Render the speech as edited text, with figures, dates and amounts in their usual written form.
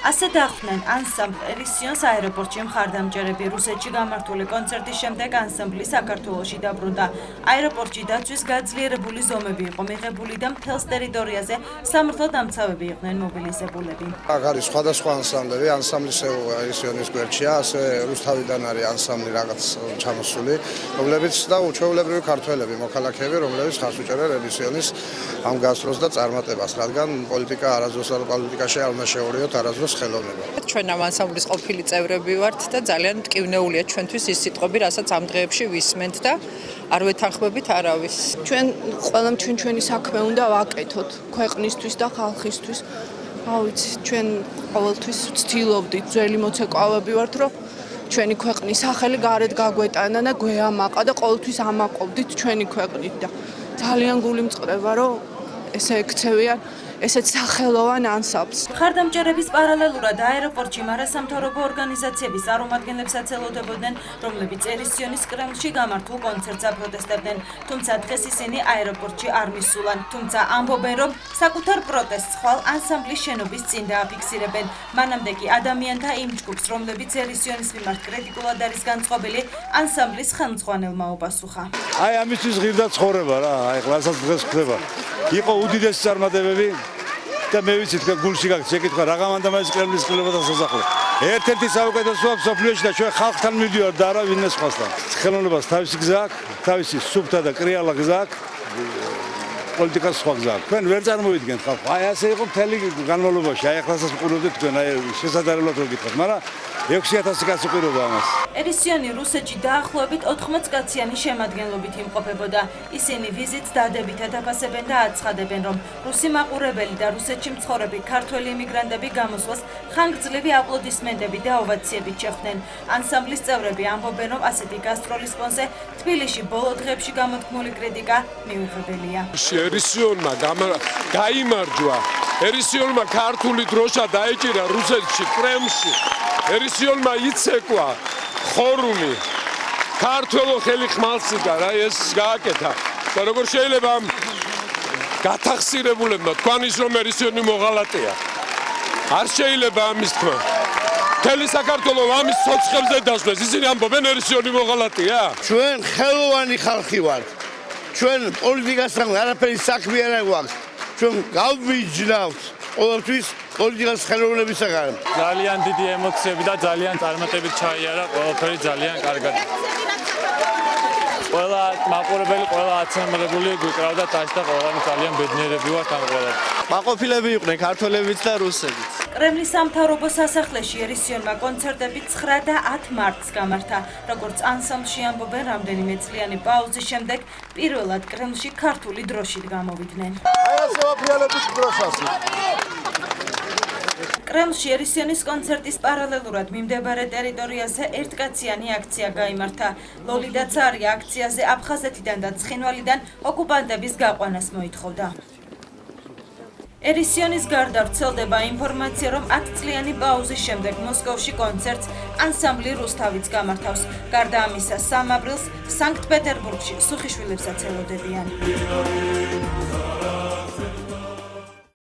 ასე დახვდნენ ანსამბლ ერისიონს აეროპორტში მხარდამჭერები. რუსეთში გამართული კონცერტის შემდეგ ანსამბლი საქართველოში დაბრუნდა. აეროპორტში დაცვის გაძლიერებული ზომები იყო მიღებული და მთელს ტერიტორიაზე სამართალდამცავები იყვნენ მობილიზებულები. აქ არის სხვადასხვა ანსამბლები, ანსამბლის ერისიონის გვერდშია, ასე რუსთავიდან არის ანსამბლი რაღაც ჩამოსული, რომლებიც და უჩვეულებრივი ქართველები, მოქალაქეები, რომლებიც ხარს უჭერენ ერისიონის ამ გასტროლს და წარმატებას, რადგან პოლიტიკაში არ უნდა შევურიოთ არასდროს ხელოვნება. ჩვენ ამ ანსამბლის ყოფილი წევრები ვართ და ძალიან მტკივნეულია ჩვენთვის ის სიტყვები, რასაც ამ დღეებში ვისმენთ და არ ვეთანხმებით არავის. ჩვენ ყველამ ჩვენი საქმე უნდა ვაკეთოთ ქვეყნისთვის და ხალხისთვის. ავიცი, ჩვენ ყოველთვის ვცდილობდით, ძველი მოცეკვავები ვართ, რომ ჩვენი ქვეყნის სახელი გარეთ გაგვეტანა და გვეამაყა და ყოველთვის ამაყობდით ჩვენი ქვეყნით და ძალიან გული მწყდება, რომ ესე ექცევიან ესეც სახელოვან ანსამბლს. მხარდამჭერების პარალელურად აეროპორტში მარასამთავრობო ორგანიზაციების წარმომადგენლებსაც ელოდებოდნენ, რომლებიც ერისიონის კრემლში გამართულ კონცერტს აპროტესტებდნენ. თუმცა დღეს ისინი აეროპორტში არ მისულან. თუმცა ამბობენ, რომ საკუთარ პროტესტს ხვალ ანსამბლის შენობის წინ დააფიქსირებენ. მანამდე კი ადამიანთა იმ ჯგუფს, რომლებიც ერისიონის მიმართ კრიტიკულად არის განწყობილი, ანსამბლის ხელმძღვანელმა უპასუხა. აი ამისთვის ღირდა ცხოვრება რა, აი რასაც დღეს ხდება. იყო უდიდესი წარმატებები და მე ვიცი თქვენ გულში გაქვთ შეკითხვა რა გამანდა მაგის კრემლის ყილებათა სასახლე. ერთ-ერთი საუკეთესოა მსოფლიოში და ჩვენ ხალხთან მივდივართ და არა ვინმე სხვასთან. ხელოვნებას თავისი გზა აქვს, თავისი სუფთა და კრიალა გზა აქვს, პოლიტიკას სხვა გზა აქვს. თქვენ ვერ წარმოვიდგენთ ხალხო. აი ასე იყო მთელი განმავლობაში. აი ახლა საწყურებდით თქვენ, აი შესაძლებლად რო გითხოთ, მაგრამ 6000 კაცი ყურება ამას. ერისიონი რუსეთში დაახლოებით 80 კაციანი შემადგენლობით იმყოფებოდა. ისინი ვიზიტს დადებითად აფასებენ და აცხადებენ, რომ რუსი მაყურებელი და რუსეთში მცხოვრები ქართველი იმიგრანტები გამოსვლას ხანგრძლივი აპლოდისმენტები და ოვაციებით შეხვდნენ. ანსამბლის წევრები ამბობენ, რომ ასეთი გასტროლის ფონზე თბილისში ბოლო დღეებში გამოთქმული კრიტიკა მიუღებელია. ერისიონმა გაიმარჯვა. ერისიონმა ქართული დროშა დაეჭირა რუსეთში, კრემლში. ერისიონმა იცეკვა ხორუმი. ქართველო ხელი ხმალსიკა რა ეს გააკეთა. და როგორ შეიძლება ამ გათახსირებულებმა თქვან ის რომ ერისიონი მოღალატეა. არ შეიძლება ამის თქვა. მთელი საქართველო ამის ცოცხლებზე დასვეს. ისინი ამბობენ ერისიონი მოღალატეა. ჩვენ ხელოვანი ხალხი ვართ. ჩვენ პოლიტიკასთან არაფერი საქმე არ გვაქვს. ჩვენ გავბიჯნავთ ყოველთვის პოლიტიკას ხელოვნებისაგან. ძალიან დიდი ემოციები და ძალიან წარმატებით ჩაიარა ყველაფერი ძალიან კარგად. ყველა მაყურებელი, ყველა აცემრებული გვიკრავდა ტაშ და ყველანი ძალიან ბედნიერები ვართ ამ ყველაფერს. მაყოფილები იყვნენ ქართველებიც და რუსებიც. კრემლის სამთავრობო სასახლეში ერისიონმა კონცერტები 9 და 10 მარტს გამართა. როგორც ანსამბლში ამბობენ, რამდენიმე წლიანი პაუზის შემდეგ პირველად კრემლში ქართული დროშით გამოვიდნენ. აი ასე ვაფრიალებით დროშას. კრემლში ერისიონის კონცერტის პარალელურად მიმდებარე ტერიტორიაზე ერთკაციანი აქცია გაიმართა. ლოლიდა ცარი აქციაზე აფხაზეთიდან და ცხინვალიდან ოკუპანტების გაყვანას მოითხოვდა. ერისიონის გარდა ვრცელდება ინფორმაცია, რომ 10 წლიანი პაუზის შემდეგ მოსკოვში კონცერტს ანსამბლი რუსთავიც გამართავს. გარდა ამისა, 3 აპრილს სანქტ-პეტერბურგში სუხიშვილებსაც ელოდებიან.